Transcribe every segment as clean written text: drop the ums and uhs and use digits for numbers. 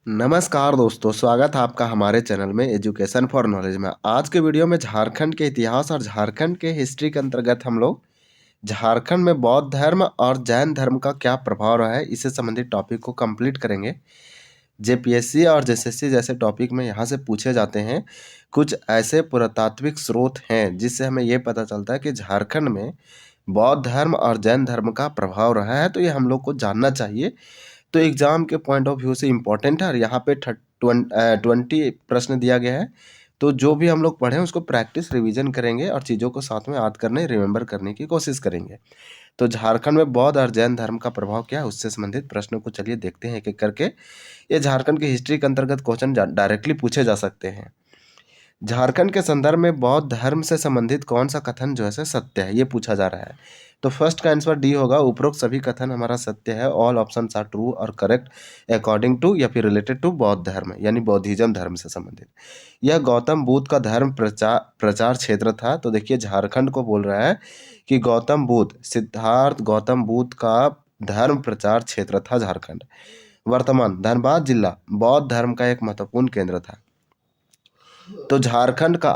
नमस्कार दोस्तों, स्वागत है आपका हमारे चैनल में एजुकेशन फॉर नॉलेज में। आज के वीडियो में झारखंड के इतिहास और झारखंड के हिस्ट्री के अंतर्गत हम लोग झारखंड में बौद्ध धर्म और जैन धर्म का क्या प्रभाव रहा है, इससे संबंधित टॉपिक को कंप्लीट करेंगे। जेपीएससी और जेएसएससी जैसे टॉपिक में यहाँ से पूछे जाते हैं। कुछ ऐसे पुरातात्विक स्रोत हैं जिससे हमें ये पता चलता है कि झारखंड में बौद्ध धर्म और जैन धर्म का प्रभाव रहा है, तो ये हम लोग को जानना चाहिए। तो एग्जाम के पॉइंट ऑफ व्यू से इम्पोर्टेंट है और यहाँ पे 20 प्रश्न दिया गया है। तो जो भी हम लोग पढ़ें उसको प्रैक्टिस रिवीजन करेंगे और चीज़ों को साथ में याद करने रिमेंबर करने की कोशिश करेंगे। तो झारखंड में बौद्ध और जैन धर्म का प्रभाव क्या है, उससे संबंधित प्रश्नों को चलिए देखते हैं एक एक करके। ये झारखंड की हिस्ट्री के अंतर्गत क्वेश्चन डायरेक्टली पूछे जा सकते हैं। झारखंड के संदर्भ में बौद्ध धर्म से संबंधित कौन सा कथन जो है सत्य है, ये पूछा जा रहा है। तो फर्स्ट का आंसर डी होगा, उपरोक्त सभी कथन हमारा सत्य है। ऑल ऑप्शंस आर ट्रू और करेक्ट अकॉर्डिंग टू या फिर रिलेटेड टू बौद्ध धर्म, यानी बौद्धिज्म धर्म से संबंधित। यह गौतम बुद्ध का धर्म प्रचार क्षेत्र था। तो देखिए झारखंड को बोल रहा है कि गौतम बुद्ध, सिद्धार्थ गौतम बुद्ध का धर्म प्रचार क्षेत्र था झारखंड। वर्तमान धनबाद जिला बौद्ध धर्म का एक महत्वपूर्ण केंद्र था। तो झारखंड का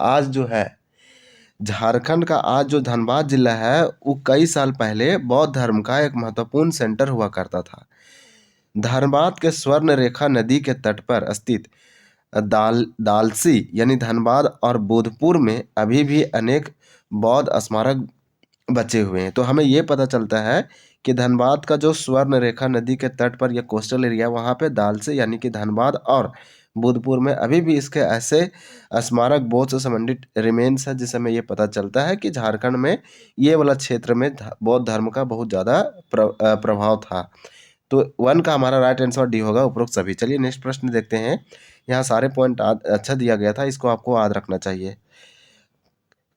आज जो धनबाद जिला है वो कई साल पहले बौद्ध धर्म का एक महत्वपूर्ण सेंटर हुआ करता था। धनबाद के स्वर्ण रेखा नदी के तट पर स्थित दालसी यानी धनबाद और बोधपुर में अभी भी अनेक बौद्ध स्मारक बचे हुए हैं। तो हमें ये पता चलता है कि धनबाद का जो स्वर्ण रेखा नदी के तट पर यह कोस्टल एरिया, वहाँ पे दालसी यानी कि धनबाद और बोधपुर में अभी भी इसके ऐसे स्मारक बौद्ध से संबंधित रिमेन्स है, जिससे हमें ये पता चलता है कि झारखंड में ये वाला क्षेत्र में बौद्ध धर्म का बहुत ज़्यादा प्रभाव था। तो 1 का हमारा राइट आंसर डी होगा, उपरोक्त सभी। चलिए नेक्स्ट प्रश्न देखते हैं। यहाँ सारे पॉइंट अच्छा दिया गया था, इसको आपको याद रखना चाहिए।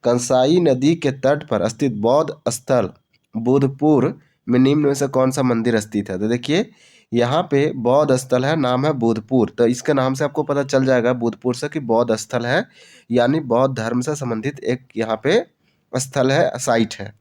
कंसाई नदी के तट पर स्थित बौद्ध स्थल बोधपुर में निम्न में से कौन सा मंदिर स्थित है? तो देखिए यहाँ पे बौद्ध स्थल है, नाम है बोधपुर। तो इसके नाम से आपको पता चल जाएगा बोधपुर से कि बौद्ध स्थल है, यानी बौद्ध धर्म से संबंधित एक यहाँ पे स्थल है, साइट है।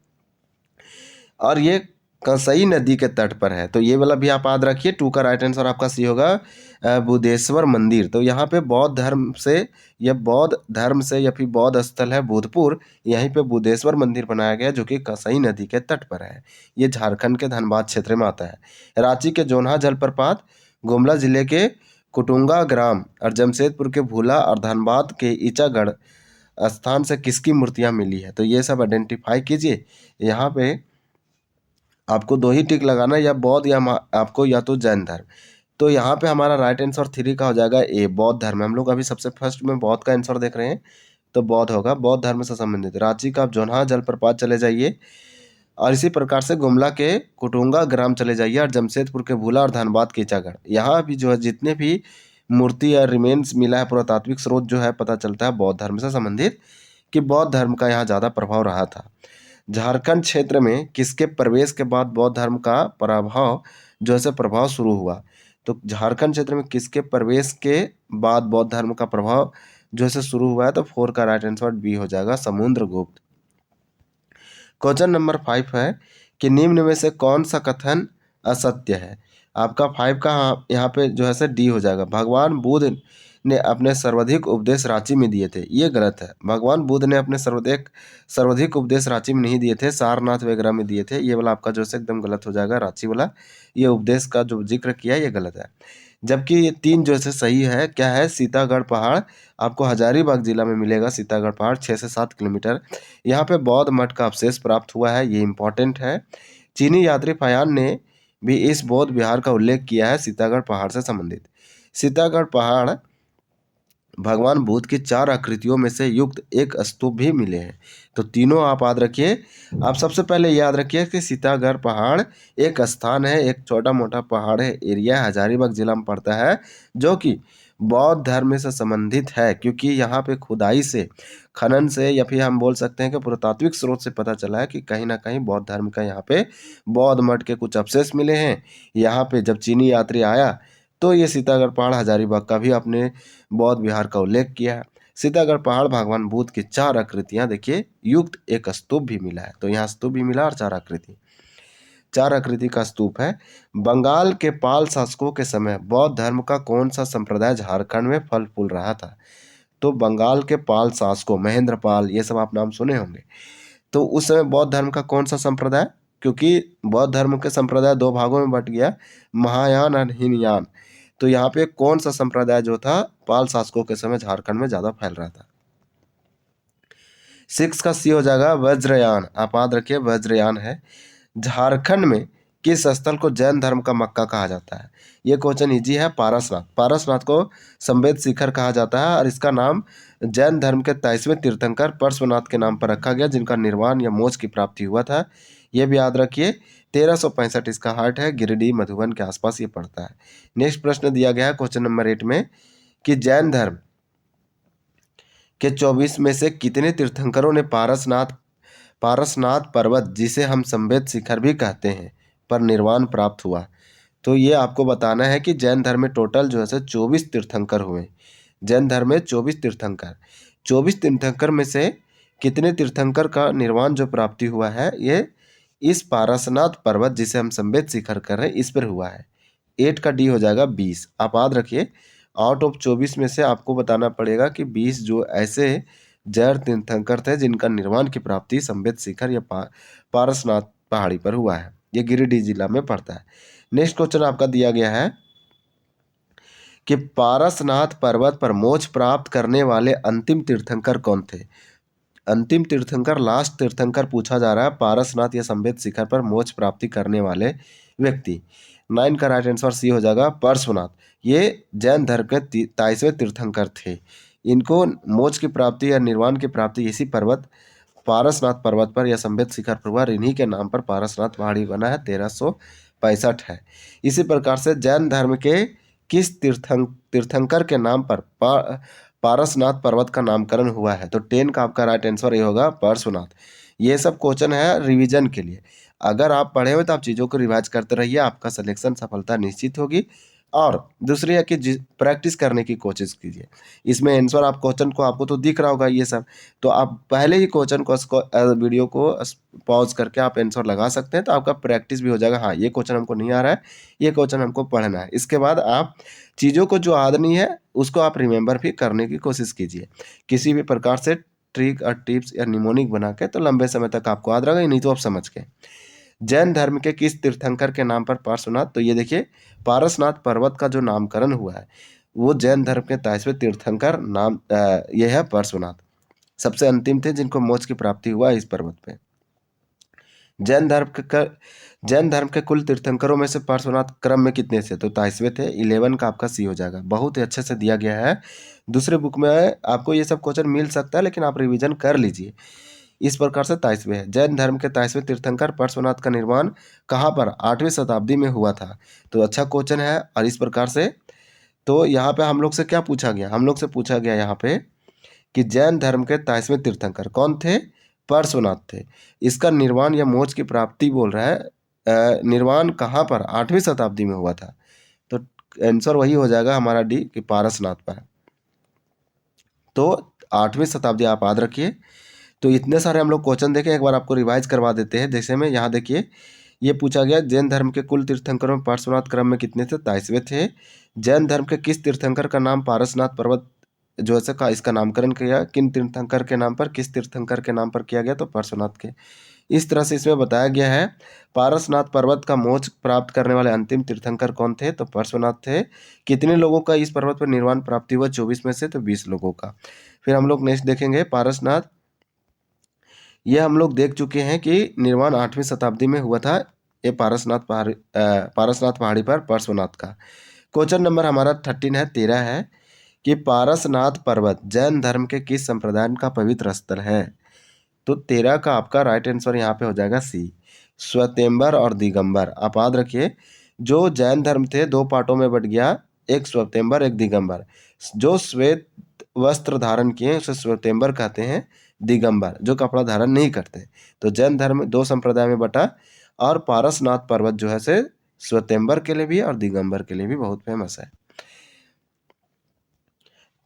और ये कंसई नदी के तट पर है। तो ये वाला भी आप याद रखिए। 2 का राइट आंसर आपका सी होगा, बुद्धेश्वर मंदिर। तो यहाँ पे बौद्ध धर्म से या फिर बौद्ध स्थल है बोधपुर, यहीं पे बुद्धेश्वर मंदिर बनाया गया जो कि कंसई नदी के तट पर है। ये झारखंड के धनबाद क्षेत्र में आता है। रांची के जोन्हा जलप्रपात, गुमला जिले के कुटुंगा ग्राम और जमशेदपुर के भूला और धनबाद के ईचागढ़ स्थान से किसकी मूर्तियाँ मिली है? तो ये सब आइडेंटिफाई कीजिए। यहाँ पे आपको 2 ही टिक लगाना, या बौद्ध या तो जैन धर्म। तो यहाँ पे हमारा राइट आंसर 3 का हो जाएगा ए, बौद्ध धर्म। हम लोग अभी सबसे फर्स्ट में बौद्ध का आंसर देख रहे हैं, तो बौद्ध होगा, बौद्ध धर्म से संबंधित। रांची का आप जोन्हा जलप्रपात चले जाइए और इसी प्रकार से गुमला के कुटुंगा ग्राम चले जाइए और जमशेदपुर के भूला और धनबाद के ईचागढ़, यहाँ भी जो है जितने भी मूर्ति या रिमेन्स मिला है, पुरातात्विक स्रोत जो है पता चलता है बौद्ध धर्म से संबंधित, कि बौद्ध धर्म का यहाँ ज़्यादा प्रभाव रहा था। झारखंड क्षेत्र में किसके प्रवेश के बाद बौद्ध धर्म का प्रभाव शुरू हुआ? तो झारखंड क्षेत्र में किसके प्रवेश के बाद बौद्ध धर्म का प्रभाव जो है शुरू हुआ है? तो 4 का राइट आंसर बी हो जाएगा, समुद्रगुप्त। क्वेश्चन नंबर 5 है कि निम्न में से कौन सा कथन असत्य है? आपका 5 का यहाँ पे जो है डी हो जाएगा। भगवान बुद्ध ने अपने सर्वाधिक उपदेश रांची में दिए थे, ये गलत है। भगवान बुद्ध ने अपने सर्वाधिक उपदेश रांची में नहीं दिए थे, सारनाथ वगैरह में दिए थे। ये वाला आपका जो है एकदम गलत हो जाएगा, रांची वाला ये उपदेश का जो जिक्र किया ये गलत है। जबकि ये 3 जो है सही है। क्या है? सीतागढ़ पहाड़ आपको हजारीबाग जिला में मिलेगा। सीतागढ़ पहाड़ 6 से 7 किलोमीटर, यहाँ पे बौद्ध मठ का अवशेष प्राप्त हुआ है, ये इंपॉर्टेंट है। चीनी यात्री फायान ने भी इस बौद्ध विहार का उल्लेख किया है सीतागढ़ पहाड़ से संबंधित। सीतागढ़ पहाड़ भगवान बुद्ध की 4 आकृतियों में से युक्त एक स्तूप भी मिले हैं। तो तीनों आप याद रखिए। आप सबसे पहले याद रखिए कि सीतागढ़ पहाड़ एक स्थान है, एक छोटा मोटा पहाड़ है, एरिया है, हजारीबाग जिला में पड़ता है, जो कि बौद्ध धर्म से संबंधित है, क्योंकि यहाँ पे खुदाई से, खनन से, या फिर हम बोल सकते हैं कि पुरातात्विक स्रोत से पता चला है कि कहीं ना कहीं बौद्ध धर्म का यहाँ पे बौद्ध मठ के कुछ अवशेष मिले हैं। यहाँ पे जब चीनी यात्री आया तो ये सीतागढ़ पहाड़ हजारीबाग का भी अपने बौद्ध विहार का उल्लेख किया है। सीतागढ़ पहाड़ भगवान बुद्ध की 4 आकृतियां देखिए युक्त एक स्तूप भी मिला है। तो यहाँ स्तूप भी मिला और 4 आकृति। 4 आकृति का स्तूप है। बंगाल के पाल शासकों के समय बौद्ध धर्म का कौन सा संप्रदाय झारखंड में फल फूल रहा था? तो बंगाल के पाल शासकों महेंद्र पाल, ये सब आप नाम सुने होंगे। तो उस समय बौद्ध धर्म का कौन सा संप्रदाय, क्योंकि बौद्ध धर्म के संप्रदाय 2 भागों में बट गया, महायान और हीनयान। तो यहाँ पे कौन सा संप्रदाय जो था पाल शासकों के समय झारखंड में ज्यादा फैल रहा था? 6 का सी हो जाएगा वज्रयान। आप याद रखिए वज्रयान है। झारखंड में किस स्थल को जैन धर्म का मक्का कहा जाता है? ये क्वेश्चन इजी है। पारसनाथ। पारसनाथ को संवेद शिखर कहा जाता है और इसका नाम जैन धर्म के 23वें तीर्थंकर पार्श्वनाथ के नाम पर रखा गया, जिनका निर्वाण या मोक्ष की प्राप्ति हुआ था। ये भी याद रखिए। 1365 इसका हार्ट है। गिरिडीह मधुबन के आसपास ये पड़ता है। नेक्स्ट प्रश्न दिया गया है क्वेश्चन नंबर 8 में कि जैन धर्म के 24 में से कितने तीर्थंकरों ने पारसनाथ पर्वत, जिसे हम संवेद शिखर भी कहते हैं, पर निर्वाण प्राप्त हुआ? तो ये आपको बताना है कि जैन धर्म में टोटल जो है 24 तीर्थंकर हुए। जैन धर्म में 24 तीर्थंकर, 24 तीर्थंकर में से कितने तीर्थंकर का निर्वाण जो प्राप्ति हुआ है, ये इस पारसनाथ पर्वत जिसे हम संवेद शिखर कर रहे हैं इस पर हुआ है। 8 का डी हो जाएगा 20। आप याद रखिए आउट ऑफ 24 में से आपको बताना पड़ेगा कि 20 जो ऐसे जैन तीर्थंकर थे जिनका निर्वाण की प्राप्ति संवेद शिखर या पारसनाथ पहाड़ी पर हुआ है। ये गिरिडीह जिला में पड़ता है। नेक्स्ट क्वेश्चन आपका दिया गया है कि पारसनाथ पर्वत पर मोक्ष प्राप्त करने वाले अंतिम तीर्थंकर कौन थे? अंतिम तीर्थंकर, लास्ट तीर्थंकर पूछा जा रहा है पारसनाथ या संवेद शिखर पर मोक्ष प्राप्ति करने वाले व्यक्ति। 9 का राइट आंसर सी हो जाएगा पार्श्वनाथ। ये जैन धर्म के 23वें तीर्थंकर थे। इनको मोक्ष की प्राप्ति या निर्वाण की प्राप्ति इसी पर्वत पारसनाथ पर्वत पर या संवेद शिखर पर हुआ। इन्हीं के नाम पर पारसनाथ पहाड़ी बना है। 1365 है। इसी प्रकार से जैन धर्म के किस तीर्थंकर के नाम पर पारसनाथ पर्वत का नामकरण हुआ है? तो 10 का आपका राइट आंसर ये होगा पार्श्वनाथ। ये सब क्वेश्चन है रिवीजन के लिए। अगर आप पढ़े हुए तो आप चीज़ों को रिवाइज करते रहिए, आपका सिलेक्शन सफलता निश्चित होगी। और दूसरी है कि प्रैक्टिस करने की कोशिश कीजिए। इसमें आंसर आप क्वेश्चन को आपको तो दिख रहा होगा ये सब, तो आप पहले ही क्वेश्चन को वीडियो को पॉज करके आप आंसर लगा सकते हैं, तो आपका प्रैक्टिस भी हो जाएगा। हाँ, ये क्वेश्चन हमको नहीं आ रहा है, ये क्वेश्चन हमको पढ़ना है। इसके बाद आप चीज़ों को जो आदनी है उसको आप रिमेंबर भी करने की कोशिश कीजिए किसी भी प्रकार से ट्रिक और टिप्स या निमोनिक बना के, तो लंबे समय तक आपको याद रहेगा, नहीं तो आप समझ के। जैन धर्म के किस तीर्थंकर के नाम पर पार्श्वनाथ? तो ये देखिए पारसनाथ पर्वत का जो नामकरण हुआ है वो जैन धर्म के 23वें तीर्थंकर नाम यह है पार्श्वनाथ। सबसे अंतिम थे जिनको मोक्ष की प्राप्ति हुआ इस पर्वत पे। जैन धर्म के कुल तीर्थंकरों में से पार्श्वनाथ क्रम में कितने थे? तो 23वें थे। 11 का आपका सी हो जाएगा। बहुत ही अच्छे से दिया गया है। दूसरे बुक में आपको ये सब क्वेश्चन मिल सकता है, लेकिन आप रिवीजन कर लीजिए। इस प्रकार से 23वें है। जैन धर्म के 23वें तीर्थंकर पार्श्वनाथ का निर्माण कहाँ पर? 8वीं शताब्दी में हुआ था। तो अच्छा क्वेश्चन है। और इस प्रकार से तो यहाँ पे हम लोग से क्या पूछा गया? हम लोग से पूछा गया यहाँ पे कि जैन धर्म के 23वें तीर्थंकर कौन थे? पार्श्वनाथ थे। इसका निर्वाण या मोक्ष की प्राप्ति बोल रहा है, निर्वाण कहाँ पर? 8वीं शताब्दी में हुआ था। तो आंसर वही हो जाएगा हमारा डी कि पारसनाथ पर। तो 8वीं शताब्दी आप याद रखिए। तो इतने सारे हम लोग क्वेश्चन देखें, एक बार आपको रिवाइज करवा देते हैं। जैसे में यहाँ देखिए ये पूछा गया जैन धर्म के कुल तीर्थंकरों में पार्श्वनाथ क्रम में कितने थे? 23वें थे। जैन धर्म के किस तीर्थंकर का नाम पारसनाथ पर्वत जो है का इसका नामकरण किया? किन तीर्थंकर के नाम पर, किस तीर्थंकर के नाम पर किया गया? तो पार्श्वनाथ के। इस तरह से इसमें बताया गया है पारसनाथ पर्वत का मोक्ष प्राप्त करने वाले अंतिम तीर्थंकर कौन थे? तो पार्श्वनाथ थे। कितने लोगों का इस पर्वत पर निर्वाण प्राप्ति हुआ? 24 में से तो 20 लोगों का। फिर हम लोग नेक्स्ट देखेंगे पारसनाथ। ये हम लोग देख चुके हैं कि निर्वाण 8वीं शताब्दी में हुआ था। ये पारसनाथ पहाड़ी पर पार्श्वनाथ का। क्वेश्चन नंबर हमारा 13 है कि पारसनाथ पर्वत जैन धर्म के किस संप्रदाय का पवित्र स्थल है? तो 13 का आपका राइट आंसर यहाँ पे हो जाएगा सी, श्वेतेंबर और दिगंबर। आप याद रखिए जो जैन धर्म थे 2 पार्टों में बट गया, एक श्वेतेंबर एक दिगंबर। जो श्वेत वस्त्र धारण किए उसे श्वेतेंबर कहते हैं, दिगंबर जो कपड़ा धारण नहीं करते। तो जैन धर्म 2 संप्रदाय में बटा। और पारसनाथ पर्वत जो है से श्वेतेंबर के लिए भी और दिगंबर के लिए भी बहुत फेमस है।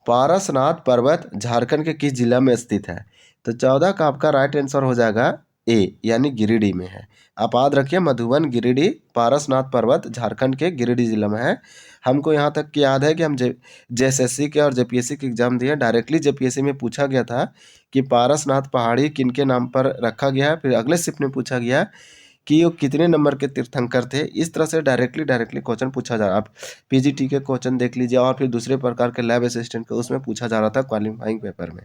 पारसनाथ पर्वत झारखंड के किस जिला में स्थित है? तो 14 का आपका राइट आंसर हो जाएगा ए यानी गिरिडीह में है। आप याद रखिए मधुबन, गिरिडीह, पारसनाथ पर्वत झारखंड के गिरिडीह जिला में है। हमको यहाँ तक कि याद है कि हम जेएसएससी के और जेपीएससी के एग्जाम दिए। डायरेक्टली जेपीएससी में पूछा गया था कि पारसनाथ पहाड़ी किनके नाम पर रखा गया है। फिर अगले शिफ्ट में पूछा गया कि वो कितने नंबर के तीर्थंकर थे। इस तरह से डायरेक्टली क्वेश्चन पूछा जा रहा। आप पीजीटी के क्वेश्चन देख लीजिए और फिर दूसरे प्रकार के लैब असिस्टेंट के उसमें पूछा जा रहा था क्वालिफाइंग पेपर में।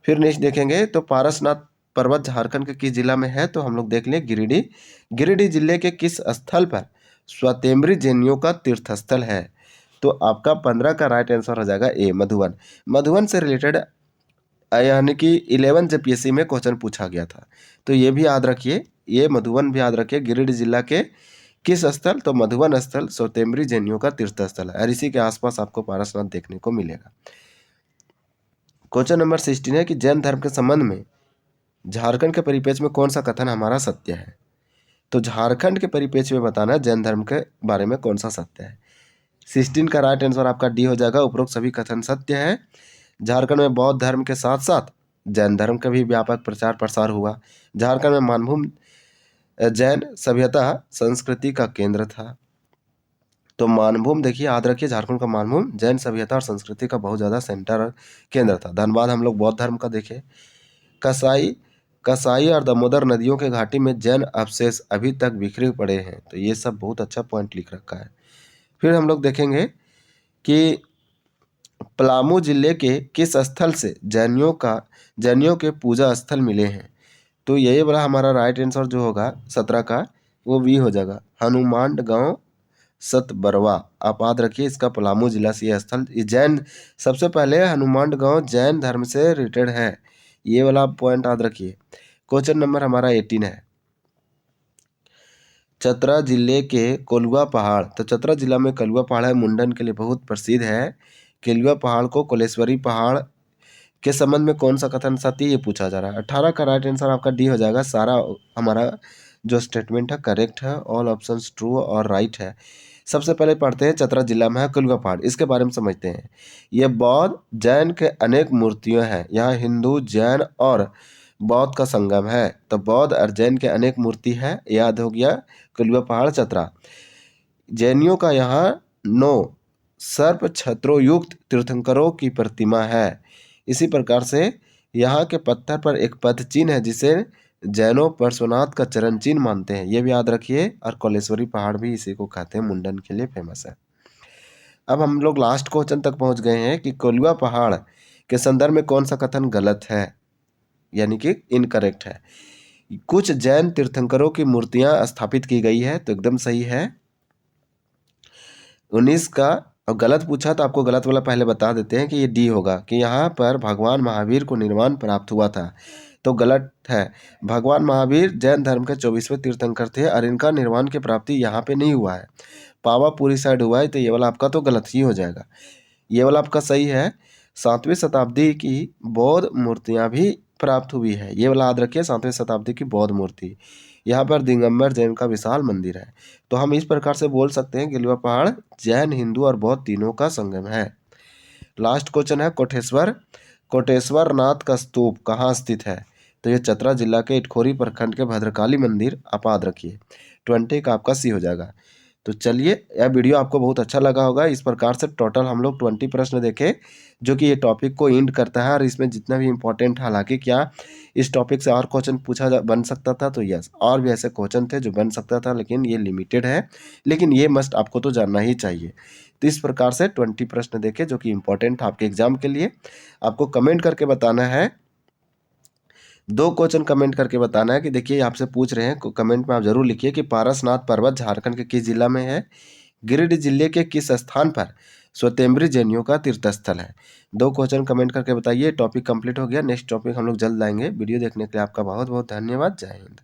फिर नेक्स्ट देखेंगे तो पारसनाथ पर्वत झारखंड के किस जिला में है, तो हम लोग देख लें गिरिडीह। गिरिडीह जिले के किस स्थल पर स्वयंम्बरी जैनियों का तीर्थ स्थल है, तो आपका 15 का राइट आंसर हो जाएगा ए मधुबन। मधुबन से रिलेटेड यानी कि 11 जेपीएससी में क्वेश्चन पूछा गया था, तो ये भी याद रखिए, ये मधुबन भी याद रखिए। गिरिडीह जिला के किस स्थल, तो मधुबन स्थल स्वयंम्बरी जैनियों का तीर्थ स्थल है और इसी के आसपास आपको पारसनाथ देखने को मिलेगा। क्वेश्चन नंबर 16 है कि जैन धर्म के संबंध में झारखंड के परिप्रेक्ष्य में कौन सा कथन हमारा सत्य है, तो झारखंड के परिप्रेक्ष्य में बताना है जैन धर्म के बारे में कौन सा सत्य है। 16 का राइट आंसर आपका डी हो जाएगा। उपरोक्त सभी कथन सत्य है। झारखंड में बौद्ध धर्म के साथ साथ जैन धर्म का भी व्यापक प्रचार प्रसार हुआ। झारखंड में मानभूम जैन सभ्यता संस्कृति का केंद्र था। तो मानभूम देखिए, याद रखिए झारखंड का मानभूम जैन सभ्यता और संस्कृति का बहुत ज़्यादा सेंटर और केंद्र था। धनबाद हम लोग बौद्ध धर्म का देखें। कसाई और दामोदर नदियों के घाटी में जैन अवशेष अभी तक बिखरे पड़े हैं, तो ये सब बहुत अच्छा पॉइंट लिख रखा है। फिर हम लोग देखेंगे कि पलामू जिले के किस स्थल से जैनियों के पूजा स्थल मिले हैं, तो यही वाला हमारा राइट आंसर जो होगा 17 का वो भी हो जाएगा हनुमान गांव सतबरवा। आप याद रखिए इसका पलामू जिला से यह स्थल जैन सबसे पहले हनुमान गांव जैन धर्म से रिलेटेड है, ये वाला पॉइंट याद रखिए। क्वेश्चन नंबर हमारा 18 है चतरा जिले के कोलुआ पहाड़, तो चतरा जिला में कोलुआ पहाड़ है, मुंडन के लिए बहुत प्रसिद्ध है। कोलुआ पहाड़ को कोलेश्वरी पहाड़ के संबंध में कौन सा कथन सत्य, ये पूछा जा रहा है। 18 का राइट आंसर आपका डी हो जाएगा। सारा हमारा जो स्टेटमेंट है करेक्ट है, ऑल ऑप्शंस ट्रू और राइट है। सबसे पहले पढ़ते हैं चतरा जिला में है कोलुआ पहाड़, इसके बारे में समझते हैं। ये बौद्ध जैन के अनेक मूर्तियां हैं, यहाँ हिंदू जैन और बौद्ध का संगम है, तो बौद्ध और जैन के अनेक मूर्ति है, याद हो गया कोलुआ पहाड़ चतरा। जैनियों का यहाँ 9 सर्प छत्रों युक्त तीर्थंकरों की प्रतिमा है। इसी प्रकार से यहाँ के पत्थर पर एक पद चिन्ह है जिसे जैनों पार्श्वनाथ का चरण चिन्ह मानते हैं, ये भी याद रखिए। और कोलेश्वरी पहाड़ भी इसी को कहते हैं, मुंडन के लिए फेमस है। अब हम लोग लास्ट क्वेश्चन तक पहुंच गए हैं कि कोलुआ पहाड़ के संदर्भ में कौन सा कथन गलत है, यानी कि इनकरेक्ट है। कुछ जैन तीर्थंकरों की मूर्तियां स्थापित की गई है, तो एकदम सही है। 19 का और गलत पूछा तो आपको गलत वाला पहले बता देते हैं कि ये डी होगा कि यहाँ पर भगवान महावीर को निर्वाण प्राप्त हुआ था, तो गलत है। भगवान महावीर जैन धर्म के 24वें तीर्थंकर थे और इनका निर्वाण की प्राप्ति यहाँ पे नहीं हुआ है, पावापुरी साइड हुआ है, तो ये वाला आपका तो गलत ही हो जाएगा। ये वाला आपका सही है। 7वीं शताब्दी की बौद्ध मूर्तियाँ भी प्राप्त हुई है, ये वाला याद रखिए। 7वीं शताब्दी की बौद्ध मूर्ति, यहाँ पर दिगंबर जैन का विशाल मंदिर है। तो हम इस प्रकार से बोल सकते हैं गिलवा पहाड़ जैन हिंदू और बौद्ध तीनों का संगम है। लास्ट क्वेश्चन है कोटेश्वर नाथ का स्तूप कहाँ स्थित है, तो ये चतरा जिला के इटखोरी प्रखंड के भद्रकाली मंदिर, आप याद रखिए। 20 का आपका सी हो जाएगा। तो चलिए, यह वीडियो आपको बहुत अच्छा लगा होगा। इस प्रकार से टोटल हम लोग 20 प्रश्न देखे जो कि ये टॉपिक को एंड करता है, और इसमें जितना भी इम्पोर्टेंट, हालांकि क्या इस टॉपिक से और क्वेश्चन बन सकता था, तो यस और भी ऐसे क्वेश्चन थे जो बन सकता था, लेकिन ये लिमिटेड है। लेकिन ये मस्ट आपको तो जानना ही चाहिए। तो इस प्रकार से 20 प्रश्न देखे जो कि इम्पोर्टेंट आपके एग्जाम के लिए। आपको कमेंट करके बताना है, 2 क्वेश्चन कमेंट करके बताना है कि देखिए आपसे पूछ रहे हैं, कमेंट में आप जरूर लिखिए कि पारसनाथ पर्वत झारखंड के किस जिला में है, गिरिडीह जिले के किस स्थान पर स्वयंम्बरी जैनियों का तीर्थस्थल है। 2 क्वेश्चन कमेंट करके बताइए। टॉपिक कंप्लीट हो गया। नेक्स्ट टॉपिक हम लोग जल्द लाएंगे। वीडियो देखने के लिए आपका बहुत बहुत धन्यवाद। जय हिंद।